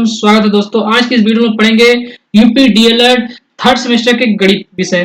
स्वागत है दोस्तों। आज की इस वीडियो में पढ़ेंगे यूपी डीएलएड थर्ड सेमेस्टर के गणित विषय।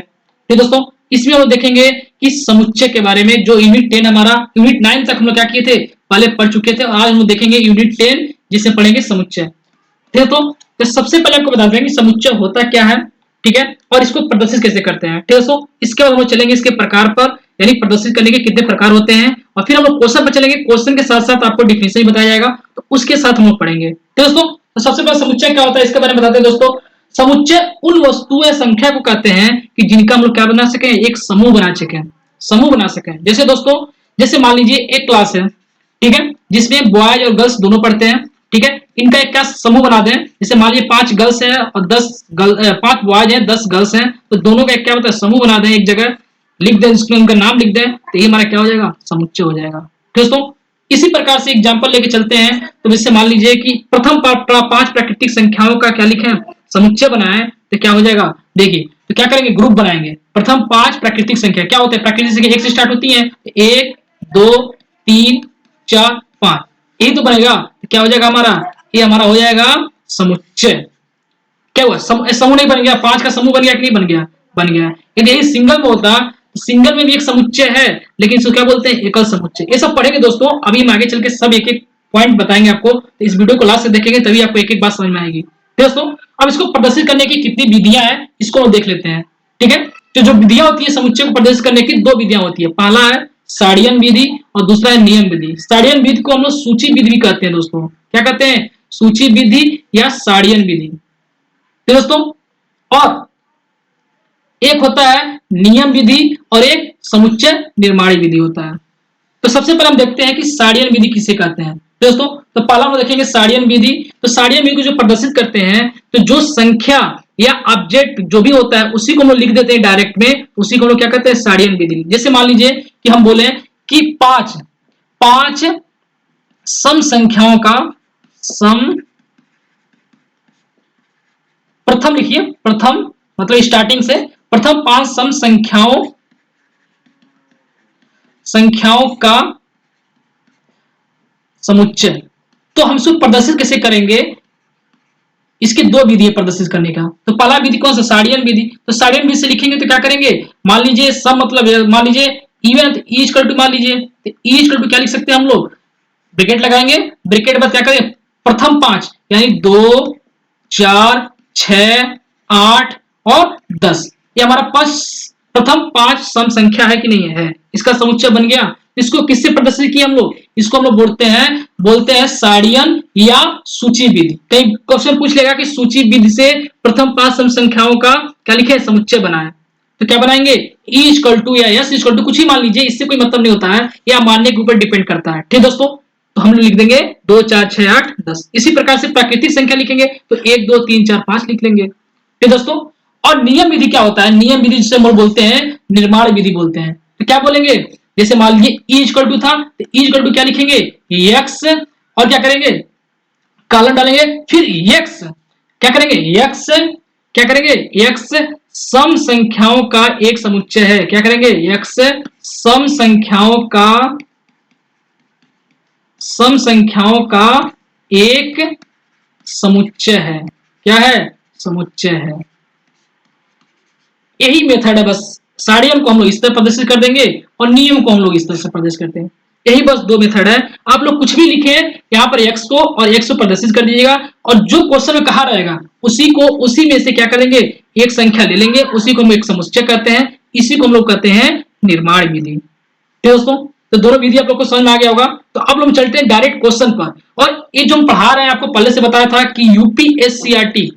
तो दोस्तों इसमें हम देखेंगे कि समुच्चय के बारे में। जो यूनिट 10 हमारा यूनिट 9 तक हम लोग क्या किए थे, पहले पढ़ चुके थे, और आज हम देखेंगे यूनिट 10 जिसे पढ़ेंगे समुच्चय। ठीक है, तो सबसे पहले आपको बता दें कि समुच्चय होता क्या है, ठीक है, और इसको प्रदर्शित कैसे करते हैं। ठीक है दोस्तों, इसके बाद हम चलेंगे इसके प्रकार पर, यानी प्रदर्शित करने के कितने प्रकार होते हैं, और फिर हम लोग क्वेश्चन पर चलेंगे। क्वेश्चन के साथ साथ आपको डिफिनेशन बताया जाएगा, तो उसके साथ हम लोग पढ़ेंगे। तो दोस्तों तो सबसे पहले समुच्चय क्या होता है इसके बारे में बताते हैं दोस्तों। समुच्चय उन वस्तु या संख्या को कहते हैं कि जिनका हम लोग क्या बना सके, एक समूह बना सके, समूह बना सके। जैसे दोस्तों, जैसे मान लीजिए एक क्लास है, ठीक है, जिसमें बॉयज और गर्ल्स दोनों पढ़ते हैं, ठीक है, इनका एक क्या समूह बना दें। जैसे मान लीजिए 5 गर्ल्स हैं और 5 बॉयज हैं, 10 गर्ल्स हैं, तो दोनों का एक क्या होता है, समूह बना दें, एक जगह लिख दें, उसमें उनका नाम लिख दें, तो ये हमारा क्या हो जाएगा, समुच्चय हो जाएगा। दोस्तों इसी प्रकार से एग्जांपल लेके चलते हैं। तो जैसे मान लीजिए कि प्रथम 5 प्राकृतिक संख्याओं का क्या लिखें, समुच्चय बनाएं, तो क्या हो जाएगा, देखिए तो क्या करेंगे, ग्रुप बनाएंगे। प्रथम 5 प्राकृतिक संख्या क्या होते हैं, प्राकृतिक संख्या 1 से स्टार्ट होती है, 1 2 3 4 5, यही तो बनेगा। तो क्या हो जाएगा हमारा, ये हमारा हो जाएगा समुच्चय। क्या हुआ, समूह नहीं बन गया, 5 का समूह बन गया कि नहीं बन गया, बन गया। यदि यही सिंगल में होता, सिंगल में भी एक समुच्चय है, लेकिन इसको क्या बोलते हैं, एकल समुच्चय। ये सब पढ़ेंगे दोस्तों, अभी हम आगे चल के सब एक एक पॉइंट बताएंगे आपको। तो इस वीडियो को लास्ट से देखेंगे, तभी आपको एक एक बात समझ में आएगी। दोस्तों अब इसको प्रदर्शित करने की कितनी विधियां हैं, इसको हम देख लेते हैं। ठीक है, तो जो विधियां होती है समुच्चय को प्रदर्शित करने की, 2 विधियां होती है। पहला है साड़ियन विधि और दूसरा है नियम विधि। साड़ियन विधि को हम लोग सूची विधि भी कहते हैं दोस्तों। क्या कहते हैं, सूची विधि या साड़ियन विधि। दोस्तों और एक होता है नियम विधि और एक समुच्चय निर्माणी विधि होता है। तो सबसे पहले हम देखते हैं कि साड़ियन विधि किसे कहते हैं। दोस्तों तो पहला हम देखेंगे साड़ियन विधि। तो साड़ियन विधि को जो प्रदर्शित करते हैं, तो जो संख्या या ऑब्जेक्ट जो भी होता है उसी को हम लोग लिख देते हैं डायरेक्ट में, उसी को हम लोग क्या कहते हैं, साड़ियन विधि। जैसे मान लीजिए कि हम बोले कि 5 सम संख्याओं का प्रथम लिखिए, प्रथम मतलब स्टार्टिंग से, प्रथम 5 सम संख्याओं का समुच्चय। तो हम इसको प्रदर्शित कैसे करेंगे, इसकी 2 विधि है प्रदर्शित करने का। तो पहला विधि कौन सा, साड़ियन विधि। तो साड़ियन विधि से लिखेंगे तो क्या करेंगे, मान लीजिए सम मतलब मान लीजिए इवन, तो ई इक्वल टू मान लीजिए, तो ई इक्वल टू क्या लिख सकते हैं हम लोग, ब्रैकेट लगाएंगे, ब्रैकेट बाद क्या करें, प्रथम 5 यानी 2 4 6 8 और 10, ये हमारा प्रथम 5 सम संख्या है कि नहीं है, इसका समुच्चय बन गया। इसको किससे प्रदर्शित किया हम लोग, इसको हम लोग बोलते हैं साड़ियन या सूची विधि। कहीं क्वेश्चन पूछ लेगा कि सूची विधि से प्रथम 5 सम संख्याओं का क्या लिखे, समुच्चय बनाए, तो क्या बनाएंगे, ई इक्वल टू या एस इक्वल टू कुछ ही मान लीजिए, इससे कोई मतलब नहीं होता है, या मानने के ऊपर डिपेंड करता है। ठीक दोस्तों, तो हम लोग लिख देंगे 2 4 6 8 10। इसी प्रकार से प्राकृतिक संख्या लिखेंगे तो 1 2 3 4 5 लिख लेंगे। ठीक दोस्तों, और नियम विधि क्या होता है, नियम विधि जिसे हम बोलते हैं निर्माण विधि बोलते हैं। तो क्या बोलेंगे, जैसे मान लीजिए ई इक्वल टू था, तो ई इक्वल टू क्या लिखेंगे, एक्स, और क्या करेंगे, कॉलन डालेंगे, फिर एक्स, क्या करेंगे, एक्स, क्या करेंगे, एक्स सम संख्याओं का एक समुच्चय है। क्या करेंगे, एक्स सम संख्याओं का एक समुच्चय है। क्या है, समुच्चय है। यही मेथड है, बस साड़ियन को हम लोग इस तरह प्रदर्शित कर देंगे और नियम को हम लोग इस तरह से प्रदर्शित करते हैं। यही बस 2 मेथड है। आप लोग कुछ भी लिखें यहाँ पर x को और x को प्रदर्शित कर दीजिएगा, और जो क्वेश्चन में कहा रहेगा उसी में से क्या करेंगे, एक संख्या ले लेंगे, उसी को हम एक समुच्चय कहते हैं, इसी को हम लोग कहते हैं निर्माण विधि। ठीक दोस्तों, तो दोनों विधि आप लोग को समझ में आ गया होगा। तो अब लोग चलते हैं डायरेक्ट क्वेश्चन पर। और ये जो हम पढ़ा रहे हैं, आपको पहले से बताया था कि यूपीएससीईआरटी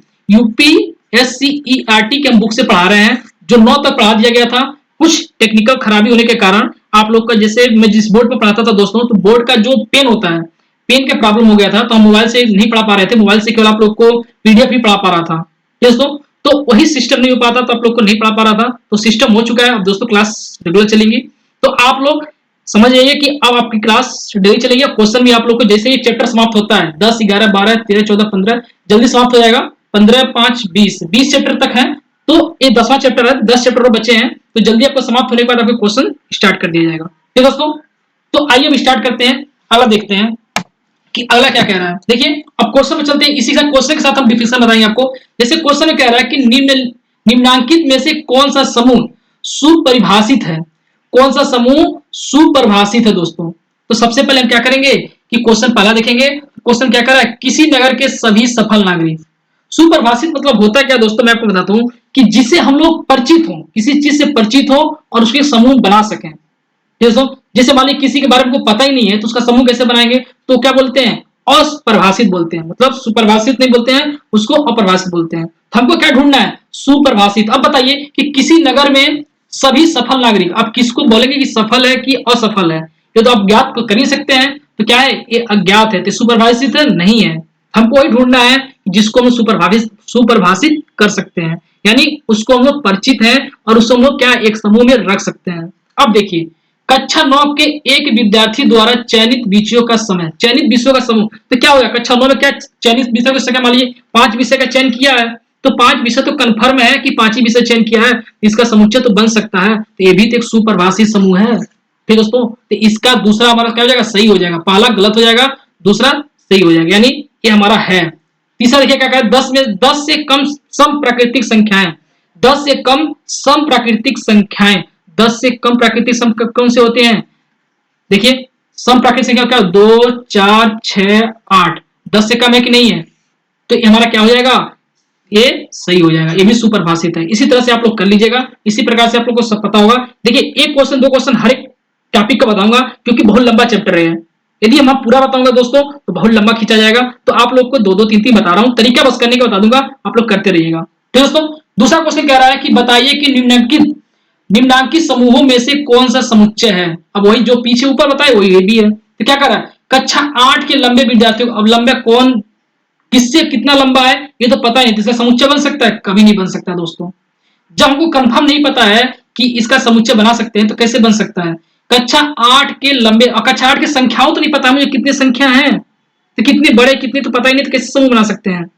के हम बुक से पढ़ा रहे हैं, जो 9 तक पढ़ा दिया गया था। कुछ टेक्निकल खराबी होने के कारण आप लोग का, जैसे मैं जिस बोर्ड पर पढ़ाता था दोस्तों, तो बोर्ड का जो पेन होता है, पेन का प्रॉब्लम हो गया था, तो हम मोबाइल से नहीं पढ़ा पा रहे थे, मोबाइल से केवल आप लोग को पीडीएफ ही पढ़ा पा रहा था दोस्तों। तो वही सिस्टम नहीं हो पाता, तो आप लोग को नहीं पढ़ा पा रहा था, तो सिस्टम हो चुका है। अब दोस्तों क्लास रेगुलर चलेंगी, तो आप लोग समझ जाइए कि अब आपकी क्लास डेली चलेगी। क्वेश्चन भी आप लोग को जैसे ही चैप्टर समाप्त होता है, 10 11 12 13 14 15 जल्दी समाप्त हो जाएगा, 15 5 20 चैप्टर तक है। तो ये 10वां चैप्टर है, 10 चैप्टर बचे हैं, तो जल्दी आपको समाप्त होने के बाद आपको क्वेश्चन स्टार्ट कर दिया जाएगा। ठीक दोस्तों, तो आइए हम स्टार्ट करते हैं, अगला देखते हैं। कि अगला क्या कह रहा है। देखिए अब क्वेश्चन में चलते हैं, इसी का क्वेश्चन के साथ हम डिफिनेशन बताएंगे आपको। जैसे क्वेश्चन में कह रहा है कि निम्नांकित में से कौन सा समूह सुपरिभाषित है, कौन सा समूह सुपरिभाषित है दोस्तों। तो सबसे पहले हम क्या करेंगे कि क्वेश्चन पहला देखेंगे। क्वेश्चन क्या कर रहा है, किसी नगर के सभी सफल नागरिक। सुपरिभाषित मतलब होता क्या दोस्तों, मैं आपको बताता हूं कि जिससे हम लोग परिचित हो, किसी चीज से परिचित हो और उसके समूह बना सकें। दोस्तों जैसे मान लीजिए किसी के बारे में को पता ही नहीं है तो उसका समूह कैसे बनाएंगे, तो क्या बोलते हैं, अपरिभाषित बोलते हैं। मतलब सुपरिभाषित नहीं बोलते हैं, उसको अपरिभाषित बोलते हैं। तो हमको क्या ढूंढना है, सुपरिभाषित। अब बताइए कि किसी नगर में सभी सफल नागरिक, आप किसको बोलेंगे कि सफल है कि असफल है, ये तो आप ज्ञात कर ही सकते हैं। तो क्या है, ये अज्ञात है, तो सुपरिभाषित नहीं है। हमको वही ढूंढना है जिसको हम सुपरिभाषित कर सकते हैं, यानी उसको हम लोग परिचित हैं और उसको हम लोग क्या एक समूह में रख सकते हैं। अब देखिए कक्षा 9 के एक विद्यार्थी द्वारा चयनित विषयों का समय, चयनित विषयों का समूह। तो क्या होगा, कक्षा 9 में क्या चयनित विषयों का संख्या, मान लीजिए 5 विषय का चयन किया है, तो 5 विषय तो कंफर्म है कि 5 ही विषय चयन किया है, इसका समुच्चय तो बन सकता है। तो ये भी तो एक सुपरिभाषित समूह है। ठीक दोस्तों, तो इसका दूसरा हमारा क्या हो जाएगा, सही हो जाएगा। पहला गलत हो जाएगा, दूसरा सही हो जाएगा, यानी ये हमारा है। तीसरा देखिए क्या कहा, 10 से कम सम प्राकृतिक संख्याएं, 10 से कम सम प्राकृतिक संख्याएं, 10 से कम प्राकृतिक संख्या कौन से होते हैं। देखिए सम प्राकृतिक संख्या क्या, 2 4 6 8, 10 से कम है कि नहीं है, तो ये हमारा क्या हो जाएगा, ये सही हो जाएगा, ये भी सुपरिभाषित है। इसी तरह से आप लोग कर लीजिएगा, इसी प्रकार से आप लोग को सब पता होगा। देखिए एक क्वेश्चन दो क्वेश्चन हर एक टॉपिक का बताऊंगा, क्योंकि बहुत लंबा चैप्टर है। यदि हम पूरा बताऊंगा दोस्तों तो बहुत लंबा खींचा जाएगा, तो आप लोग को दो दो तीन तीन बता रहा हूं, तरीका बस करने का बता दूंगा, आप लोग करते रहिएगा। तो दोस्तों दूसरा क्वेश्चन कह रहा है कि बताइए कि निम्नांकित समूहों में से कौन सा समुच्चय है। अब वही जो पीछे ऊपर बताए वही ये भी है। तो क्या कर रहा है, कक्षा 8 के लंबे विद्यार्थियों, अब लंबे कौन किससे कितना लंबा है ये तो पता नहीं, तो इसका समुच्चय बन सकता है, कभी नहीं बन सकता दोस्तों। जब हमको कंफर्म नहीं पता है कि इसका समुच्चय बना सकते हैं तो कैसे बन सकता है। कक्षा 8 के लंबे, और कक्षा 8 की संख्याओं तो नहीं पता मुझे कितनी संख्या है, तो कितने बड़े कितने तो पता ही नहीं, तो कैसे समूह बना सकते हैं।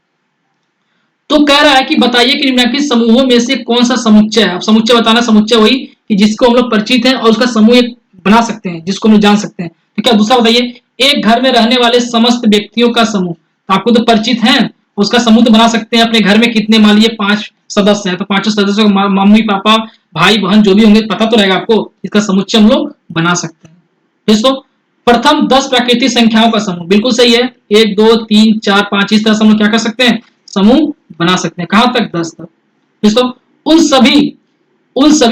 तो कह रहा है कि बताइए कि निम्नलिखित समूहों में से कौन सा समुच्चय है। अब समुच्चय बताना, समुच्चय वही कि जिसको हम लोग परिचित हैं और उसका समूह एक बना सकते हैं, जिसको हम लोग जान सकते हैं। तो क्या दूसरा बताइए, एक घर में रहने वाले समस्त व्यक्तियों का समूह, तो आपको तो परिचित है, उसका समूह तो बना सकते हैं। अपने घर में कितने, मान लीजिए 5 सदस्य हैं, तो 5 सदस्यों को मम्मी पापा भाई बहन जो भी होंगे पता तो रहेगा आपको, इसका समुच्चय हम लोग बना सकते हैं। दोस्तों प्रथम 10 प्राकृतिक संख्याओं का समूह, बिल्कुल सही है, 1 2 3 4 5, इस तरह से हम लोग क्या कर सकते हैं, समूह बना सकते हैं। कहां तक, 10 तक। दोस्तों उन सभी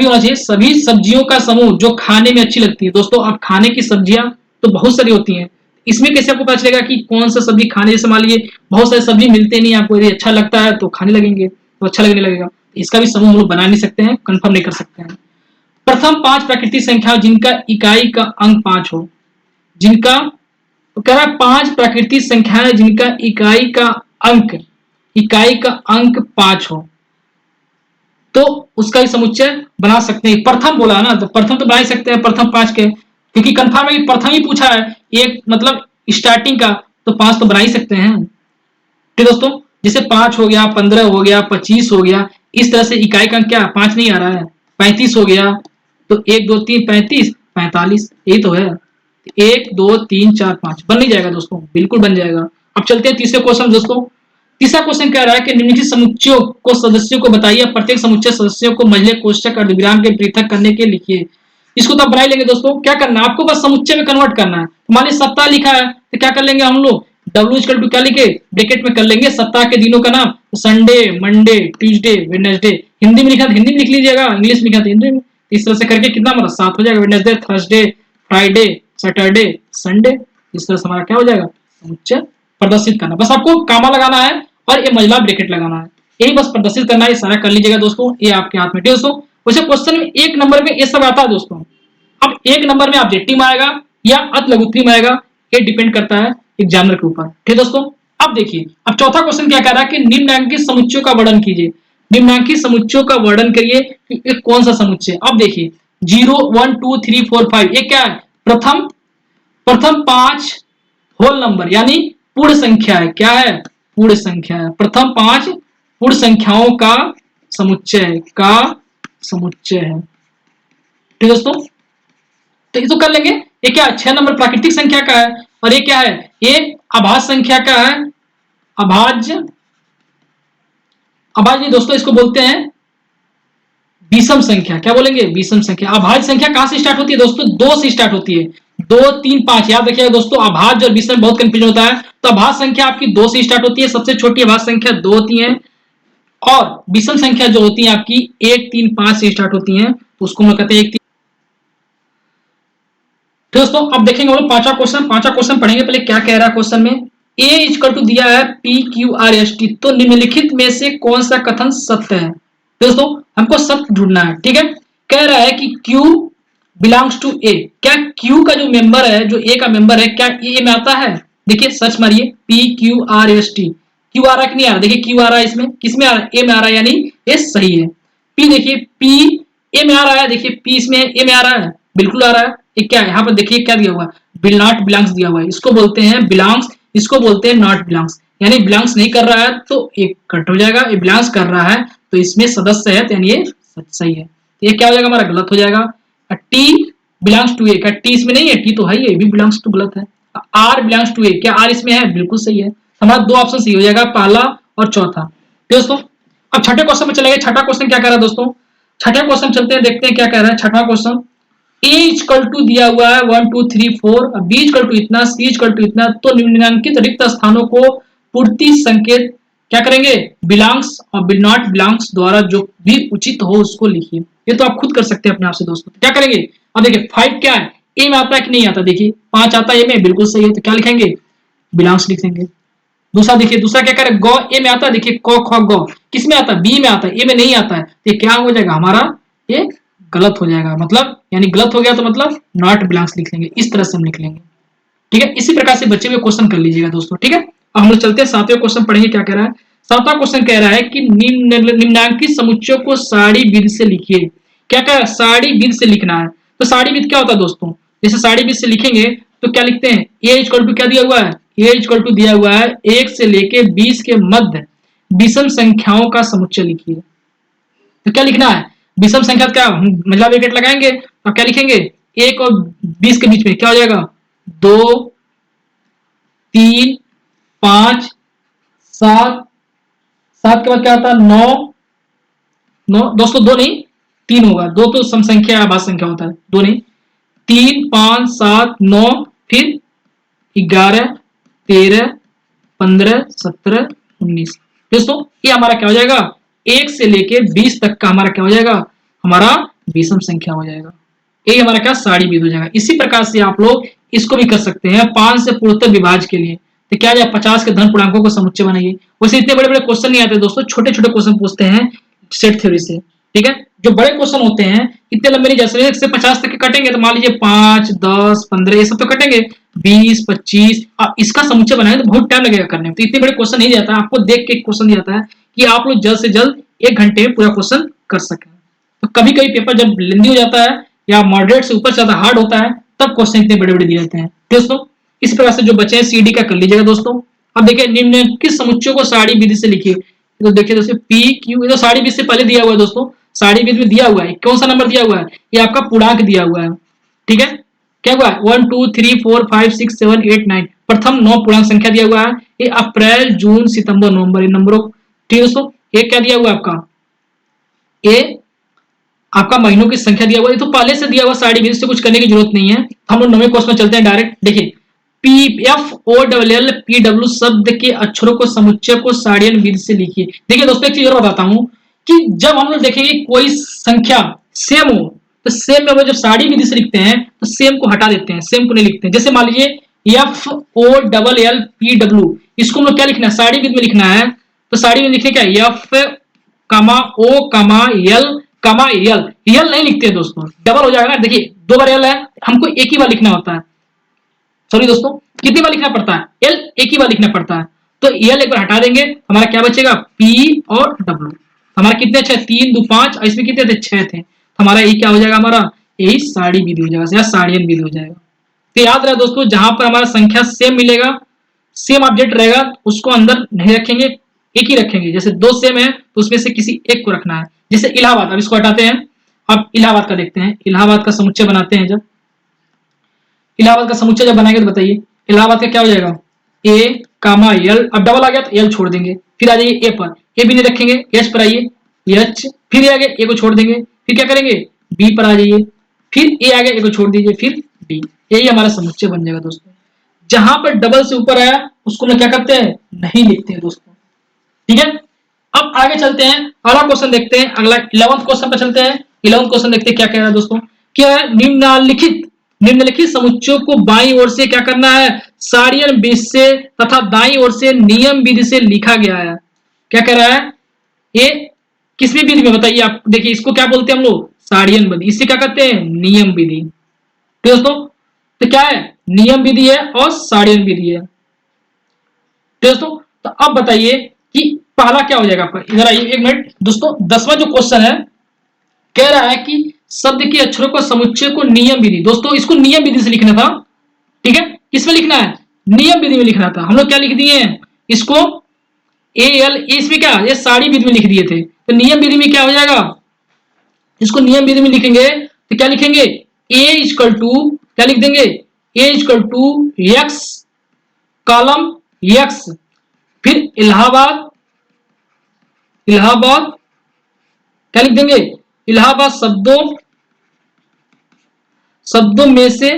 होना चाहिए, सभी सब्जियों का समूह जो खाने में अच्छी लगती है। दोस्तों अब खाने की सब्जियां तो बहुत सारी होती हैं, इसमें कैसे आपको पता चलेगा कि कौन सा सब्जी खाने, जैसे मान लीजिए बहुत सारी सब्जी मिलते नहीं, आपको यदि अच्छा लगता है तो खाने लगेंगे, तो अच्छा लगने लगेगा। इसका भी समूह हम लोग बना नहीं सकते हैं, कंफर्म नहीं कर सकते हैं। प्रथम 5 प्राकृतिक संख्या जिनका इकाई का अंक 5 हो, जिनका तो कह रहा है 5 प्राकृतिक संख्याएं जिनका इकाई का अंक 5 हो, तो उसका ही समुच्चय बना सकते हैं। प्रथम बोला है ना, तो प्रथम तो बना ही सकते हैं, प्रथम 5 के, क्योंकि कंफर्म है कि प्रथम ही पूछा है, एक मतलब स्टार्टिंग का, तो 5 तो बना ही सकते हैं। ठीक दोस्तों, जैसे 5 हो गया, 15 हो गया, 25 हो गया, इस तरह से इकाई का क्या 5 नहीं आ रहा है, 35 हो गया, तो 1 2 3 35 45, यही तो है। 1 2 3 4 5 बन नहीं जाएगा दोस्तों, बिल्कुल बन जाएगा। अब चलते हैं तीसरे क्वेश्चन दोस्तों। तीसरा क्वेश्चन कह रहा है कि निम्नलिखित समुच्चयों को सदस्यों को बताइए, प्रत्येक समुच्चय सदस्यों को मंझले कोष्ठक अर्धविराम के पृथक करने के लिखिए। इसको तो आप बना ही लेंगे दोस्तों, क्या करना है आपको, बस समुच्चय में कन्वर्ट करना है। मान लीजिए सप्ताह लिखा है, तो क्या कर लेंगे हम लोग, W क्या लिखे, ब्रैकेट में कर लेंगे सप्ताह के दिनों का नाम, Sunday Monday Tuesday Wednesday, Hindi में लिखा तो हिंदी में लिख लीजिएगा, इंग्लिश में लिखा तो हिंदी में। इस तरह से करके कितना हमारा 7 हो जाएगा, Wednesday Thursday Friday Saturday Sunday, इस तरह से हमारा क्या हो जाएगा, समुच्चय प्रदर्शित करना। बस आपको कामा लगाना है और ये महिला ब्रैकेट लगाना है, यही बस प्रदर्शित करना है, ये सारा कर लीजिएगा दोस्तों, ये आपके हाथ में। दोस्तों वैसे क्वेश्चन में 1 नंबर में ये सब आता है दोस्तों। अब 1 नंबर में ऑब्जेक्टिव में आएगा या अत लघुत्री में आएगा, ये डिपेंड करता है एग्जामिनर के ऊपर। ठीक दोस्तों, अब देखिए अब चौथा क्वेश्चन क्या कह रहा है कि निम्नांकित समुच्चयों का वर्णन कीजिए। निम्नांकित समुच्चयों का वर्णन करिए कि ये कौन सा समुच्चय। अब देखिए 0 1 2 3 4 5 ये क्या है, प्रथम 5 होल नंबर यानी पूर्ण संख्या है। क्या है, पूर्ण संख्या है। प्रथम 5 पूर्ण संख्याओं का समुच्चय है। ठीक दोस्तों, तो ये तो कर लेंगे। ये क्या है, 6 नंबर प्राकृतिक संख्या का है, और ये क्या है, ये अभाज्य संख्या क्या है? अभाज्य, अभाज्य नहीं दोस्तों, इसको बोलते हैं विषम संख्या। क्या बोलेंगे? विषम संख्या। अभाज्य संख्या कहां से स्टार्ट होती है दोस्तों? दो से स्टार्ट होती है, 2, 3, 5। याद रखिएगा दोस्तों, अभाज्य और विषम बहुत कंफ्यूजन होता है। तो अभाज्य संख्या आपकी 2 से स्टार्ट होती है, सबसे छोटी अभाज्य संख्या 2 होती है, और विषम संख्या जो होती है आपकी 1, 3, 5 से स्टार्ट होती है, तो उसको हम लोग कहते हैं 1, 3। तो दोस्तों अब देखेंगे हम लोग पांचवा क्वेश्चन पढ़ेंगे। पहले क्या कह रहा है क्वेश्चन में? ए इक्वल टू दिया है P Q R S T, तो निम्नलिखित में से कौन सा कथन सत्य है? दोस्तों हमको सत्य ढूंढना है, ठीक है। कह रहा है कि Q बिलोंग्स टू ए। क्या Q का जो मेंबर है, जो ए का मेंबर है, क्या ए में आता है? देखिए सर्च मारिए, P Q R S T. क्यू आ रहा है कि नहीं आ रहा? देखिए क्यू आ रहा है, इसमें किस में आ रहा है? ए में आ रहा है, यानी ये सही है। पी देखिए, पी ए में आ रहा है, देखिए पी इसमें ए में आ रहा है, बिल्कुल आ रहा है। ये क्या है? यहाँ पर देखिए क्या दिया हुआ है? बिल नॉट बिलोंग्स दिया हुआ है। इसको बोलते हैं बिलोंग्स, इसको बोलते हैं नॉट बिलोंग्स। यानी बिलोंग्स नहीं कर रहा है तो एक कट हो जाएगा, ये बिलोंग्स कर रहा है तो इसमें सदस्य है, तो यानी ये सही है। तो ये क्या हो जाएगा? हमारा गलत हो जाएगा। टी बिलोंग्स टू ए, क्या टी इसमें नहीं है? टी तो है, ये भी बिलोंग्स टू गलत है। आर बिलोंग्स टू ए, क्या आर इसमें है? बिल्कुल सही है। हमारा दो ऑप्शन सही हो जाएगा, पहला और चौथा। दोस्तों अब छठे क्वेश्चन में चलेंगे। छठा क्वेश्चन क्या कह रहा है दोस्तों? छठे क्वेश्चन चलते हैं, देखते हैं क्या कह रहा है छठा क्वेश्चन। ए इक्वल टू दिया हुआ है 1, 2, 3, 4, बी इक्वल टू इतना, सी इक्वल टू इतना, तो निम्नलिखित रिक्त स्थानों को पूर्ति संकेत क्या करेंगे? बिलोंग्स और बिल नॉट बिलोंग्स द्वारा जो भी उचित हो उसको लिखिए। ये तो आप खुद कर सकते हैं अपने आप से दोस्तों। क्या करेंगे? अब देखिए 5 क्या है? ए में आता है कि नहीं आता? देखिए 5 आता है ए में, बिल्कुल सही है। तो क्या लिखेंगे? बिलोंग्स लिखेंगे। दूसरा देखिए, दूसरा क्या करे? गौ ए में आता है, देखिए क ख गौ किस में आता है? बी में आता है, ए में नहीं आता है। तो ये क्या हो जाएगा हमारा? ये गलत हो जाएगा, मतलब यानी गलत हो गया तो मतलब नॉट बिलोंग्स लिख लेंगे। इस तरह से हम लिख लेंगे, ठीक है। इसी प्रकार से बच्चे हुए क्वेश्चन कर लीजिएगा दोस्तों, ठीक है। अब हम लोग चलते हैं सातवें क्वेश्चन पढ़ेंगे। क्या कह रहा है? सातवां क्वेश्चन कह रहा है कि निम्नांकित समुच्चयों को सारणी विधि से लिखिए। क्या कह रहा है? सारणी विधि से लिखना है। तो सारणी विधि क्या होता है दोस्तों? जैसे सारणी विधि से लिखेंगे तो क्या लिखते हैं? ए इक्वल टू क्या दिया हुआ है? ए इक्वल टू दिया हुआ है 1 से लेके 20 के मध्य विषम संख्याओं का समुच्चय लिखिए। तो क्या लिखना है? विषम संख्या क्या मतलब ब्रैकेट लगाएंगे तो क्या लिखेंगे? 1 और 20 के बीच में क्या हो जाएगा? 2, 3, 5, 7, 7 के बाद क्या आता है? 9 दोस्तों, 2 नहीं 3 होगा। 2 तो सम संख्या या भाज्य संख्या होता है, 2 नहीं। 3, 5, 7, 9, फिर 11, 13, 15, 17, 19। दोस्तों ये हमारा क्या हो जाएगा? 1 से लेके 20 तक का हमारा क्या हो जाएगा? हमारा विषम संख्या हो जाएगा। ये हमारा क्या? सारणी विधि हो जाएगा। इसी प्रकार से आप लोग इसको भी कर सकते हैं 5 से पूर्णतः विभाज्य के लिए। तो क्या जाए? 50 के धन पूर्णांकों को समुच्चय बनाइए। वैसे इतने बड़े बड़े क्वेश्चन नहीं आते दोस्तों, छोटे छोटे क्वेश्चन पूछते हैं सेट थ्योरी से, ठीक है। जो बड़े क्वेश्चन होते हैं इतने लंबे नहीं, जैसे 1 से 50 तक के कटेंगे तो मान लीजिए 5, 10, 15 ये सब तो कटेंगे, 20, 25। अब इसका समुच्चय बनाए तो बहुत टाइम लगेगा करने में। तो इतने बड़े क्वेश्चन नहीं जाता, आपको देख के क्वेश्चन दिया जाता है कि आप लोग जल्द से जल्द 1 घंटे में पूरा क्वेश्चन कर सकें। तो कभी कभी पेपर जब लेंदी हो जाता है या मॉडरेट से ऊपर से ज्यादा हार्ड होता है तब क्वेश्चन इतने बड़े बड़े दिए जाते हैं दोस्तों। इस प्रकार से जो बचे हैं सीडी का कर लीजिएगा दोस्तों। अब देखिए निम्नलिखित समुच्चयों को सारणी विधि से लिखिए। तो देखिए दोस्तों पी क्यू, ये तो सारणी विधि से पहले दिया हुआ है दोस्तों, सारणी विधि में दिया हुआ है। कौन सा नंबर दिया हुआ है? ये आपका पूर्णांक दिया हुआ है, ठीक है। क्या हुआ है? 1, 2, 3, 4, 5, 6, 7, 8, 9, प्रथम 9 पूर्णांक संख्या दिया हुआ है। ये अप्रैल, जून, सितंबर, नवंबर, इन नंबरों, ठीक है दोस्तों। ये क्या दिया हुआ है आपका? ये आपका महीनों की संख्या दिया हुआ है। ये तो पहले से दिया हुआ सारणी विधि से कुछ करने की जरूरत नहीं है। हम लोग 9वें क्वेश्चन में चलते हैं डायरेक्ट। देखिए PFOLL शब्द के अक्षरों को समुच्चय को सारणीय विधि से लिखिए। देखिए दोस्तों एक चीज और बताता हूं कि जब हम लोग देखेंगे कोई संख्या सेम हो तो सेम में जब सारणी विधि से लिखते हैं तो सेम को हटा देते हैं, सेम को नहीं लिखते हैं। जैसे मान लीजिए FOLLPW, इसको हम लोग क्या लिखना है? सारणी विधि में लिखना है। तो सारणी में लिखने क्या है? FOL, यल नहीं लिखते हैं दोस्तों, डबल हो जाएगा ना। देखिए 2 बार यल है, हमको एक ही बार लिखना होता है। सॉरी दोस्तों, कितनी बार लिखना पड़ता है? एल एक ही बार लिखना पड़ता है। तो एल एक बार हटा देंगे, हमारा क्या बचेगा? पी और डब्ल्यू। हमारा कितने थे? 3, 2, 5, और इसमें कितने थे? 6 थे। हमारा यही क्या हो जाएगा? हमारा यही सारणी विधि हो जाएगा या सारणीय विधि हो जाएगा। तो याद रहे दोस्तों, जहां पर हमारा संख्या सेम मिलेगा, सेम ऑब्जेक्ट रहेगा, उसको अंदर नहीं रखेंगे, एक ही रखेंगे। जैसे 2 सेम है तो उसमें से किसी एक को रखना है। जैसे इलाहाबाद, अब इसको हटाते हैं, अब इलाहाबाद का देखते हैं। इलाहाबाद का समुच्चय बनाते हैं। जब इलाहाबाद का समुच्चय जब बनाएंगे तो बताइए इलाहाबाद का क्या हो जाएगा? ए कामा एल, अब डबल आ गया तो एल छोड़ देंगे, फिर आ जाइए ए पर, ए भी नहीं रखेंगे, एच पर आइए एच, फिर आ गया ए को छोड़ देंगे, फिर क्या करेंगे बी पर आ जाइए, फिर ए आ गया ए को छोड़ दीजिए, फिर डी, यही हमारा समुच्चय बन जाएगा दोस्तों। जहां पर डबल से ऊपर आया उसको हम क्या करते हैं, नहीं लिखते हैं दोस्तों, ठीक है। अब आगे चलते हैं, अगला क्वेश्चन देखते हैं, अगला 11th क्वेश्चन पर चलते हैं। 11th क्वेश्चन देखते हैं क्या कह रहा है दोस्तों, क्या है, निम्नलिखित समुच्चयों को बाईं ओर से क्या करना है, सारियन विधि से तथा दाईं ओर से नियम विधि से लिखा गया है। क्या कह रहा है, ये किसमें विधि में बताइए आप, देखिए इसको क्या बोलते हैं हम लोग, सारियन विधि, इससे क्या करते हैं, नियम विधि। तो दोस्तों तो क्या है, नियम विधि है और सारियन विधि है। दोस्तों तो अब बताइए कि पहला क्या हो जाएगा आपका, इधर आइए एक मिनट दोस्तों। 10वां जो क्वेश्चन है कह रहा है कि शब्द के अक्षरों को समुच्चय को नियम विधि, दोस्तों इसको नियम विधि से लिखना था, ठीक है। किसमें लिखना है, नियम विधि में लिखना था। हम लोग क्या लिख दिए हैं इसको, ए एल, इसमें क्या, ये सारी विधि में लिख दिए थे, तो नियम विधि में क्या हो जाएगा, इसको नियम विधि में लिखेंगे तो क्या लिखेंगे, ए इक्वल टू क्या लिख देंगे, A equal to X column X, फिर इलाहाबाद, इलाहाबाद क्या लिख देंगे, इलाहाबाद शब्दों में से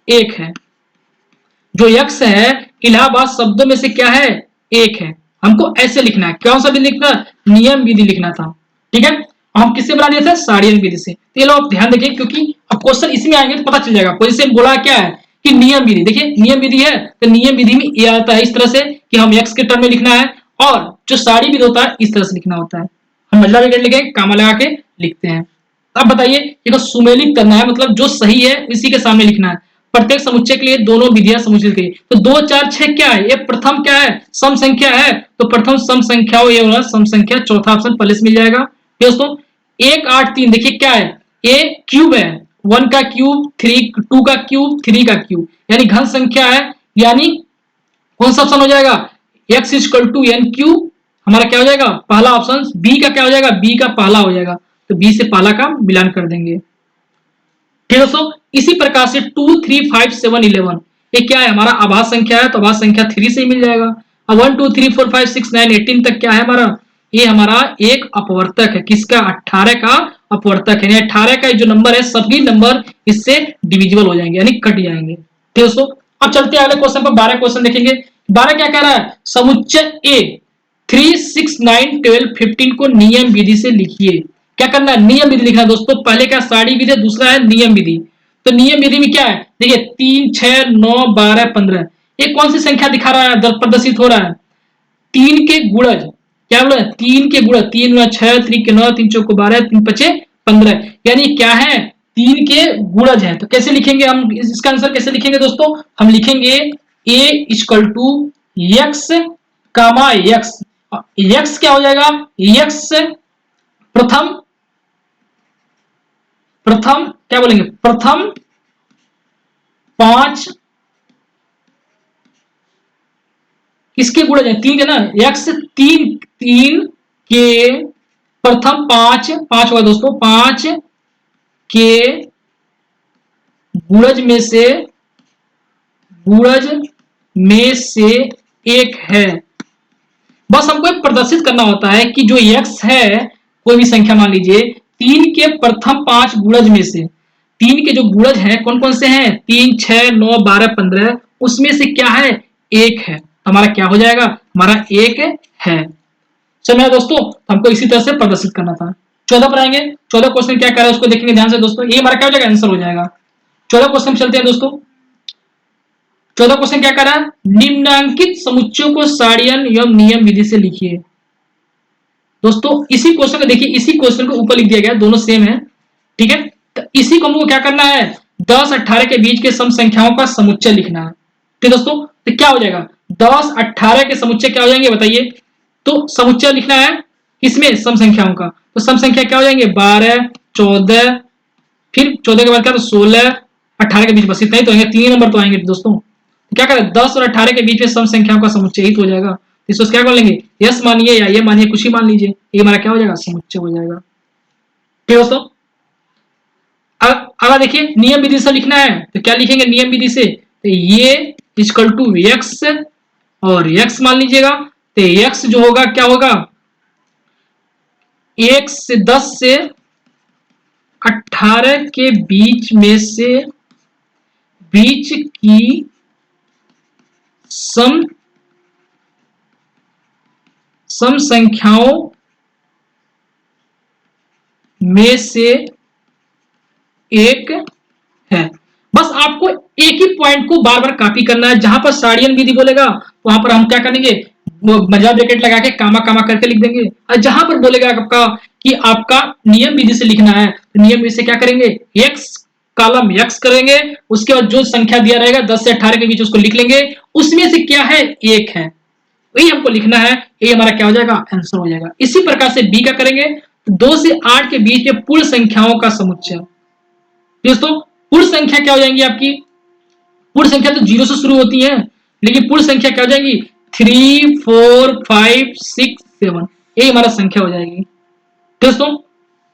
एक है, जो यक्स है इलाहाबाद शब्दों में से क्या है, एक है। हमको ऐसे लिखना है, कौन सा विधि लिखना, नियम विधि लिखना था, ठीक है। हम किससे बना दिया था, सारियन विधि से। तो ये लोग आप ध्यान देखिए, क्योंकि अब क्वेश्चन इसमें आएंगे तो पता चल जाएगा, पोजीशन बोला क्या है कि नियम विधि, देखिए नियम विधि है तो नियम विधि में ये आता है इस तरह से कि हम एक्स के टर्म में लिखना है, और जो सारी विधि होता है इस तरह से लिखना होता है, हम मल्ला ब्रैकेट लिखे कामा लगा के लिखते हैं। अब बताइए इसको सुमेलित करना है, मतलब जो सही है इसी के सामने लिखना है। प्रत्येक समुच्चय के लिए दोनों विधियां समुचित करिए। तो 2 4 6 क्या है, ये प्रथम क्या है, सम संख्या है, तो प्रथम सम संख्या हो, ये होगा सम संख्या, चौथा ऑप्शन पहले से मिल जाएगा। दोस्तों 1 8 3 देखिए क्या है, ये क्यूब है, 1 का क्यूब, 3 2 का क्यूब, 3 का क्यूब, यानी घन संख्या है, यानी कौन सा ऑप्शन हो जाएगा, x equal to n cube, हमारा क्या हो जाएगा पहला ऑप्शन। बी का क्या हो जाएगा, बी का पहला हो जाएगा, तो बी से पहला का मिलान कर देंगे। ठीक है दोस्तों, इसी प्रकार से 2 3 5 7 11 ये क्या है, हमारा आभास संख्या है, तो आभास संख्या 3 से ही मिल जाएगा। अब 1 2 3 4 5 6 9 18 तक क्या है हमारा, ये हमारा एक अपवर्तक है, किसका, 18 का अपवर्तक है। 18 का जो नंबर है सभी नंबर इससे डिविजिबल हो जाएंगे, यानी कट जाएंगे। ठीक है दोस्तों, अब चलते हैं अगले क्वेश्चन पर। 12 क्वेश्चन देखेंगे। 12 क्या कह रहा है, समुच्चय ए 3 6 9 12 15 को नियम विधि से लिखिए। क्या करना है, नियम विधि लिखना है दोस्तों। पहले का सारी विधि, दूसरा है नियम विधि। तो नियम विधि में क्या है, देखिए 3 6 9 12 15 ये कौन सी संख्या दिखा रहा है, प्रदर्शित हो रहा है, 3 के गुणज, क्या बोला 3 के गुणज, 3 गुणा 6, 3 के 9, 3 चौको 12, 3 पचे 15, यानी क्या है 3 के गुणज है। तो कैसे लिखेंगे हम, इसका आंसर कैसे लिखेंगे दोस्तों, हम लिखेंगे a equal to x comma x. X क्या हो जाएगा, एक्स प्रथम क्या बोलेंगे, प्रथम 5 किसके गुणज है, 3 के ना, एक्स 3 के प्रथम 5 होगा दोस्तों, 5 के गुणज में से एक है। बस हमको प्रदर्शित करना होता है कि जो x है, कोई भी संख्या मान लीजिए, 3 के प्रथम 5 गुणज में से, 3 के जो गुणज हैं कौन कौन से हैं, 3 6 9 12 15, उसमें से क्या है, एक है। हमारा क्या हो जाएगा, हमारा एक है। चलिए दोस्तों, हमको इसी तरह से प्रदर्शित करना था। 14 पर आएंगे। 14 क्वेश्चन क्या कर रहा है उसको देखेंगे ध्यान से दोस्तों, ये हमारा क्या हो जाएगा, आंसर हो जाएगा। 14 क्वेश्चन चलते हैं दोस्तों। 14 क्वेश्चन क्या कर रहा है, निम्नांकित समुच्चयों को सारियन एवं नियम विधि से लिखिए। दोस्तों इसी क्वेश्चन को देखिए, इसी क्वेश्चन को ऊपर लिख दिया गया, दोनों सेम है, ठीक है। तो इसी को हमको क्या करना है, 10 18 के बीच के सम संख्याओं का समुच्चय लिखना है। ठीक दोस्तों, तो क्या हो जाएगा, 10 18 के समुच्चय क्या हो जाएंगे बताइए। तो समुच्चय लिखना है किसमें, सम संख्याओं का। तो सम संख्या क्या हो जाएंगे, 12 14, फिर 14 के बाद क्या, तो 16 18 के बीच, बस इतना ही तो आएंगे, 3 नंबर तो आएंगे दोस्तों। तो क्या करें, 10 और 18 के बीच में सम संख्याओं का समुच्चय ही तो हो जाएगा। इसको क्या कर लेंगे, यस मानिए या ये मानिए, कुछ ही मान लीजिए, ये हमारा क्या हो जाएगा, समुच्चय हो जाएगा। ठीक दोस्तों, अगर देखिए नियम विधि से लिखना है तो क्या लिखेंगे नियम विधि से, तो ये इक्वल टू एक्स और x मान लीजिएगा, तो x जो होगा क्या होगा, 1 से 10 से 18 के बीच में से बीच की सम संख्याओं में से एक है। बस आपको एक ही पॉइंट को बार बार कॉपी करना है। जहां पर साड़ियन विधि बोलेगा वहां पर हम क्या करेंगे, मजा ब्रैकेट लगा के कामा कामा करके लिख देंगे, और जहां पर बोलेगा आपका कि आपका नियम विधि से लिखना है, तो नियम विधि से क्या करेंगे, x कॉलम x करेंगे, उसके बाद जो संख्या दिया रहेगा 10 से 18 के बीच उसको लिख लेंगे, उसमें से क्या है, एक है, वही हमको लिखना है, ये हमारा क्या हो जाएगा, आंसर हो जाएगा। इसी प्रकार से बी का करेंगे, 2 से 8 के बीच में पूर्ण संख्याओं का समुच्चय। दोस्तों पूर्ण संख्या क्या हो जाएंगी आपकी, पूर्ण संख्या तो 0 से शुरू होती है, लेकिन पूर्ण संख्या क्या हो जाएगी, 3 4 5 6 7, ये हमारा संख्या हो जाएगी। दोस्तों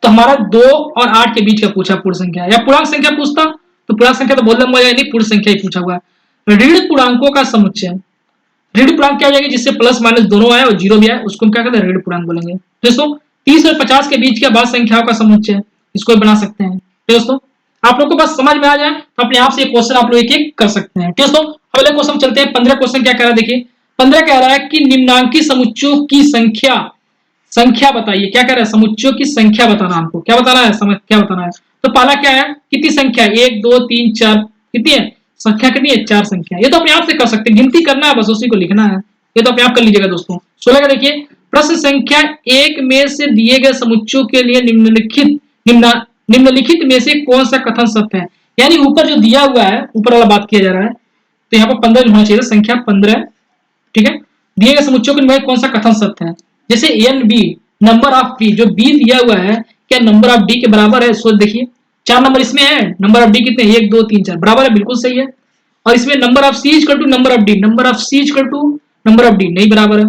तो हमारा 2 और 8 के बीच का पूछा पूर्ण संख्या, या पूर्णांक संख्या पूछता तो पूर्णांक संख्या तो बहुत लंबा हो जाएगा, नहीं पूर्ण संख्या ही पूछा हुआ है। ऋण पूर्णांकों का समुच्चय, ऋण पूर्णांक क्या हो जाएगी, जिससे प्लस माइनस दोनों आए और जीरो भी आए, उसको हम क्या कहते हैं, ऋण पूर्णांक बोलेंगे। दोस्तों 30 और 50 के बीच के बाद संख्याओं का समुच्चय, इसको बना सकते हैं। दोस्तों आप लोग को बस समझ में आ जाए तो अपने आप से क्वेश्चन आप लोग एक एक कर सकते हैं। दोस्तों अगले क्वेश्चन चलते हैं। 15 क्वेश्चन क्या कह रहा है, देखिए 15 कह रहा है कि निम्नांकित समुच्चयों की संख्या बताइए। क्या कह रहा है, समुच्चयों की संख्या बताना, हमको क्या बताना है, क्या बताना है। तो पहला क्या है, कितनी संख्या, 1 2 3 4, कितनी है संख्या, कितनी है, 4 संख्या। ये तो अपने आप से कर सकते हैं, गिनती करना है, बस उसी को लिखना है, ये तो अपने आप कर लीजिएगा। दोस्तों 16 का देखिए, प्रश्न संख्या 1 में से दिए गए समुच्चयों के लिए निम्नलिखित में से कौन सा कथन सत्य है। यानी ऊपर जो दिया हुआ है, ऊपर वाला बात किया जा रहा है, तो यहाँ पर 15 होना चाहिए, संख्या 15, ठीक है। दिए गए समुच्चयों के कौन सा कथन सत्य है, जैसे n B, number of B, जो बी दिया हुआ है क्या नंबर ऑफ डी के बराबर है। सो देखिए 4 नंबर इसमें है, नंबर ऑफ डी कितने, 1 2 3 4, बराबर है, बिल्कुल सही है। और इसमें number of C equal to number of D, number of C equal to number of D, नहीं बराबर है।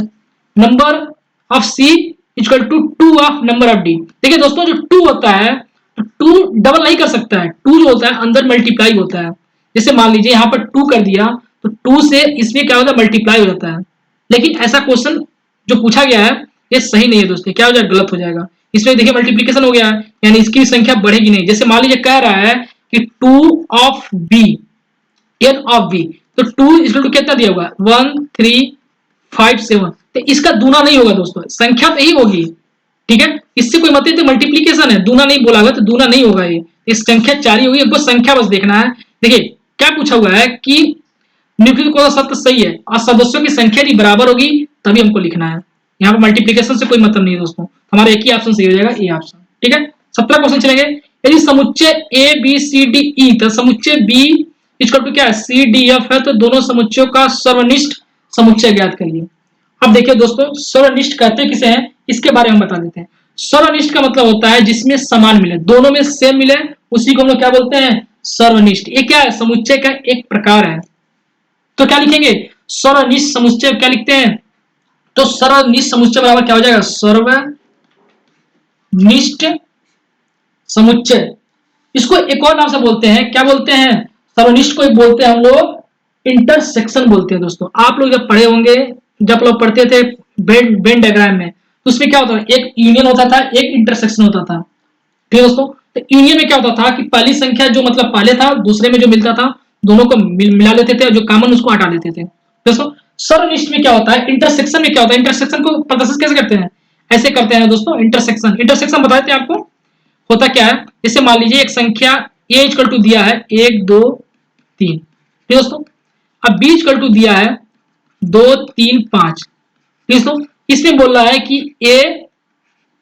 Number of C equal to 2 of number of D. देखिए दोस्तों जो 2 होता है, तो 2 डबल नहीं कर सकता है, 2 जो होता है अंदर मल्टीप्लाई होता है। जैसे मान लीजिए यहाँ पर 2 कर दिया, तो 2 से इसमें क्या होता है, मल्टीप्लाई हो जाता है। लेकिन ऐसा क्वेश्चन जो पूछा गया है ये सही नहीं है दोस्तों, क्या हो जाएगा, गलत हो जाएगा। इसमें देखिए मल्टीप्लिकेशन हो गया है, यानी इसकी संख्या बढ़ेगी नहीं। जैसे मान लीजिए कह रहा है कि 2 of B, n of B, तो 2 इक्वल टू कितना दिया होगा, 1 3 5 7, तो इसका दूना नहीं होगा दोस्तों, संख्या तो यही होगी, ठीक है। इससे कोई मतलब तो मल्टीप्लिकेशन है, दूना नहीं बोला हुआ, तो दूना नहीं होगा, ये इस संख्या 4 ही होगी। आपको संख्या बस देखना है। देखिए क्या पूछा हुआ है कि निम्नलिखित कौन सा सत्य सही है, और सदस्यों की संख्या यदि बराबर होगी तभी हमको लिखना है। यहाँ पर मल्टीप्लिकेशन से कोई मतलब नहीं है दोस्तों, हमारा एक ही ऑप्शन सही हो जाएगा, ए ऑप्शन, ठीक है। 17 क्वेश्चन चलेंगे। यदि समुच्चय A B C D E, तो समुच्चय बी इक्वल टू क्या है, सी डी एफ है, तो दोनों समुच्चयों का सर्वनिष्ठ समुच्चय ज्ञात करिए। अब देखिए दोस्तों सर्वनिष्ठ कहते किसे हैं, इसके बारे में बता देते हैं। सर्वनिष्ठ का मतलब होता है जिसमें समान मिले, दोनों में सेम मिले, उसी को हम लोग क्या बोलते हैं, सर्वनिष्ठ। ये क्या है, समुच्चय का एक प्रकार है। तो क्या लिखेंगे, सर्वनिष्ठ समुच्चय क्या लिखते हैं, तो सर्वनिष्ठ समुच्चय बराबर क्या हो जाएगा, सर्वनिष्ठ समुच्चय। इसको एक और नाम से बोलते हैं, क्या बोलते हैं, सर्वनिष्ठ को बोलते हैं हम लोग इंटरसेक्शन बोलते हैं। दोस्तों आप लोग जब पढ़े होंगे, जब लोग पढ़ते थे वेन डायग्राम में, तो उसमें क्या होता था, एक यूनियन होता था, एक इंटरसेक्शन होता था, ठीक है दोस्तों। तो यूनियन में क्या होता था कि पहली संख्या जो मतलब पहले था, दूसरे में जो मिलता था, दोनों को मिला लेते थे, और जो कॉमन उसको हटा देते थे। दोस्तों सर्वनिष्ठ में क्या होता है, इंटरसेक्शन में क्या होता है, इंटरसेक्शन को प्रदर्शित कैसे करते हैं, ऐसे करते हैं दोस्तों। इंटरसेक्शन बता देते हैं आपको, होता क्या है, जैसे मान लीजिए एक संख्या a इक्वल टू दिया है 1 2 3, ठीक दोस्तों। अब b इक्वल टू दिया है 2 3 5, दोस्तों इसमें बोल रहा है कि a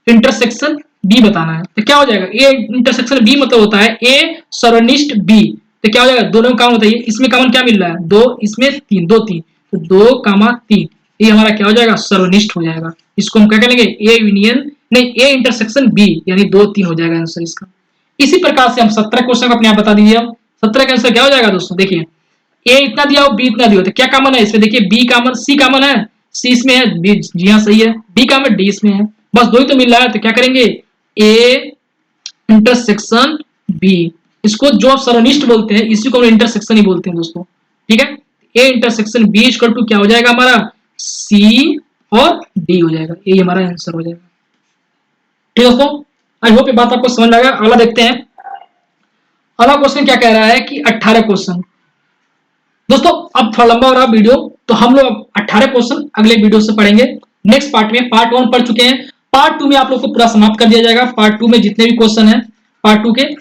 इंटरसेक्शन b बताना है, तो क्या हो जाएगा, a इंटरसेक्शन b मतलब होता है a सर्वनिष्ठ b, तो क्या हो जाएगा, दोनों में कॉमन होता है, इसमें कॉमन क्या मिल रहा है, 2, इसमें 3 2 3, तो 2 3, ये हमारा क्या हो जाएगा, सर्वनिष्ठ हो जाएगा। इसको हम क्या करेंगे, a यूनियन नहीं, a इंटरसेक्शन b, यानी 2 3 हो जाएगा आंसर इसका। इसी प्रकार से हम 17 क्वेश्चन को अपने आप बता दीजिए। अब 17 का आंसर क्या हो जाएगा दोस्तों, देखिए a इतना दिया हो, b इतना दिया हो, तो क्या कॉमन है इसमें, देखिए b कॉमन, c कॉमन है, c इसमें है, b जी हाँ सही है, d कॉमन, d इसमें है, बस दो ही तो मिल रहा है, तो क्या करेंगे, a इंटरसेक्शन b, इसको जो आप सर्वनिष्ठ बोलते हैं इसी को हम इंटरसेक्शन ही बोलते हैं दोस्तों, ठीक है। A intersection B equal to क्या हो जाएगा हमारा, सी और डी हो जाएगा, ये हमारा आंसर हो जाएगा। ठीक है दोस्तों, आई होप ये बात आपको समझ में आएगा। अगला देखते हैं, अगला क्वेश्चन क्या कह रहा है कि 18 क्वेश्चन। दोस्तों अब थोड़ा लंबा हो रहा वीडियो, तो हम लोग 18 क्वेश्चन अगले वीडियो से पढ़ेंगे। नेक्स्ट पार्ट में पार्ट 1 पढ़ चुके हैं, पार्ट 2 में आप लोग को पूरा समाप्त कर दिया जाएगा। पार्ट 2 में जितने भी क्वेश्चन है पार्ट 2 के